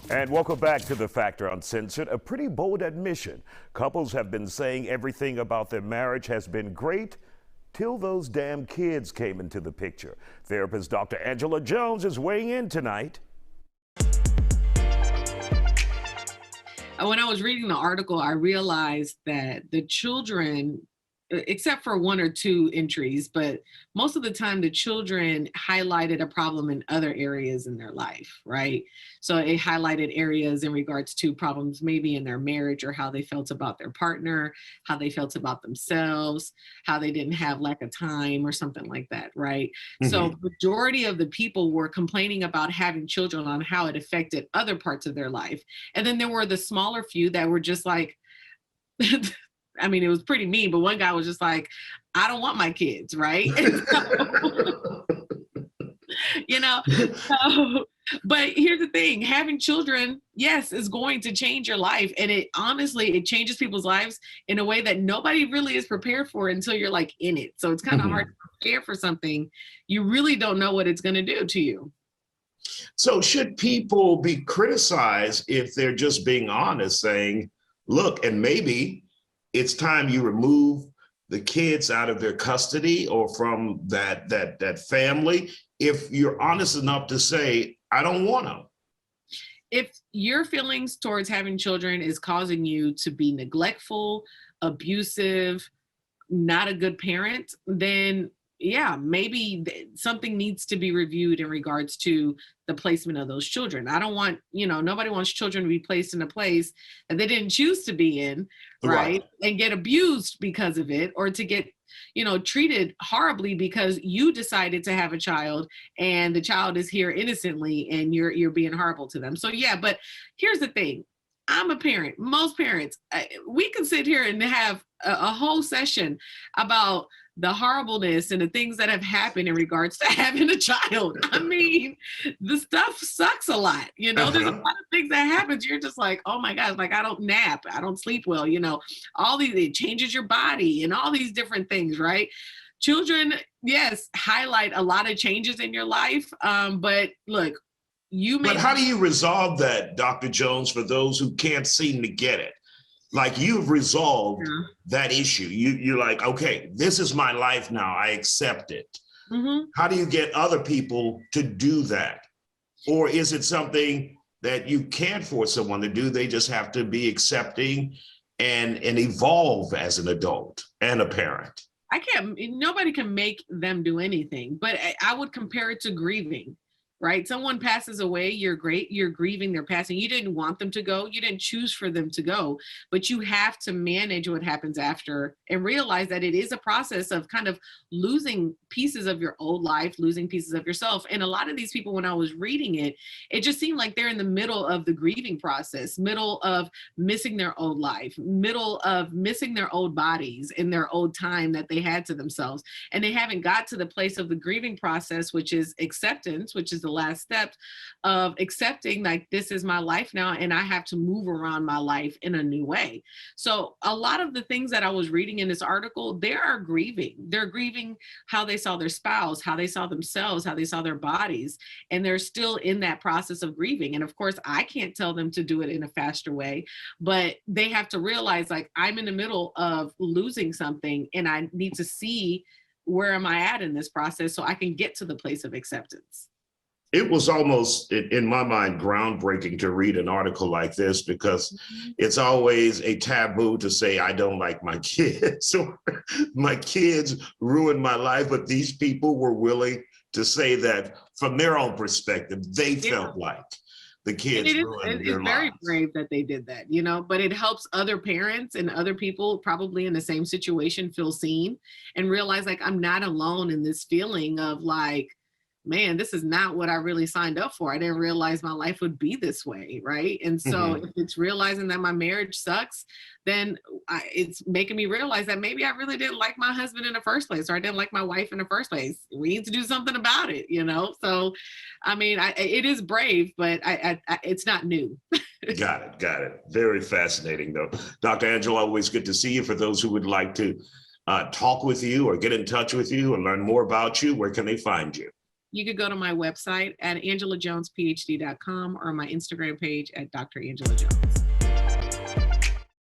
And welcome back to The Factor Uncensored, a pretty bold admission. Couples have been saying everything about their marriage has been great till those damn kids came into the picture. Therapist Dr. Angela Jones is weighing in tonight. When I was reading the article, I realized that the children, except for one or two entries, but most of the time the children highlighted a problem in other areas in their life, right? So it highlighted areas in regards to problems maybe in their marriage or how they felt about their partner, how they felt about themselves, how they didn't have lack of time or something like that, right? So majority of the people were complaining about having children on how it affected other parts of their life. And then there were the smaller few that were just like, I mean, it was pretty mean, but one guy was just like, I don't want my kids, right? You know, so, but here's the thing, having children, yes, is going to change your life. And it honestly, it changes people's lives in a way that nobody really is prepared for until you're like in it. So it's kind of hard to prepare for something. You really don't know what it's going to do to you. So should people be criticized if they're just being honest, saying, look, and maybe it's time you remove the kids out of their custody or from that family, if you're honest enough to say, I don't want them? If your feelings towards having children is causing you to be neglectful, abusive, not a good parent, then yeah, maybe something needs to be reviewed in regards to the placement of those children. I don't want, nobody wants children to be placed in a place that they didn't choose to be in, right? And get abused because of it, or to get, treated horribly because you decided to have a child and the child is here innocently and you're being horrible to them. So yeah, but here's the thing. I'm a parent. Most parents, we can sit here and have a whole session about the horribleness and the things that have happened in regards to having a child. I mean, the stuff sucks a lot. There's a lot of things that happens. You're just like, oh my gosh, like I don't nap, I don't sleep well, all these, it changes your body and all these different things, right? Children, yes, highlight a lot of changes in your life. But look, But how do you resolve that, Dr. Jones, for those who can't seem to get it? Like you've resolved that issue. You're like, okay, this is my life now. I accept it. How do you get other people to do that? Or is it something that you can't force someone to do? They just have to be accepting and evolve as an adult and a parent. Nobody can make them do anything, but I would compare it to grieving. Right? Someone passes away, you're grieving their passing. You didn't want them to go. You didn't choose for them to go, but you have to manage what happens after and realize that it is a process of kind of losing pieces of your old life, losing pieces of yourself. And a lot of these people, when I was reading it, it just seemed like they're in the middle of the grieving process, middle of missing their old life, middle of missing their old bodies and their old time that they had to themselves. And they haven't got to the place of the grieving process, which is acceptance, which is the last step of accepting, like, this is my life now and I have to move around my life in a new way. So a lot of the things that I was reading in this article, they are grieving. They're grieving how they saw their spouse, how they saw themselves, how they saw their bodies, and they're still in that process of grieving. And of course, I can't tell them to do it in a faster way, but they have to realize, like, I'm in the middle of losing something and I need to see where am I at in this process so I can get to the place of acceptance. It was almost, in my mind, groundbreaking to read an article like this because it's always a taboo to say, I don't like my kids or my kids ruined my life. But these people were willing to say that from their own perspective, they felt like the kids ruined their lives. It's very brave that they did that, but it helps other parents and other people probably in the same situation feel seen and realize, like, I'm not alone in this feeling of like, man, this is not what I really signed up for. I didn't realize my life would be this way, right? And so if it's realizing that my marriage sucks, then it's making me realize that maybe I really didn't like my husband in the first place, or I didn't like my wife in the first place. We need to do something about it, So, I mean, it is brave, but it's not new. Got it. Very fascinating, though. Dr. Angela, always good to see you. For those who would like to talk with you or get in touch with you or learn more about you, where can they find you? you could go to my website at angelajonesphd.com or my Instagram page at Dr. Angela Jones.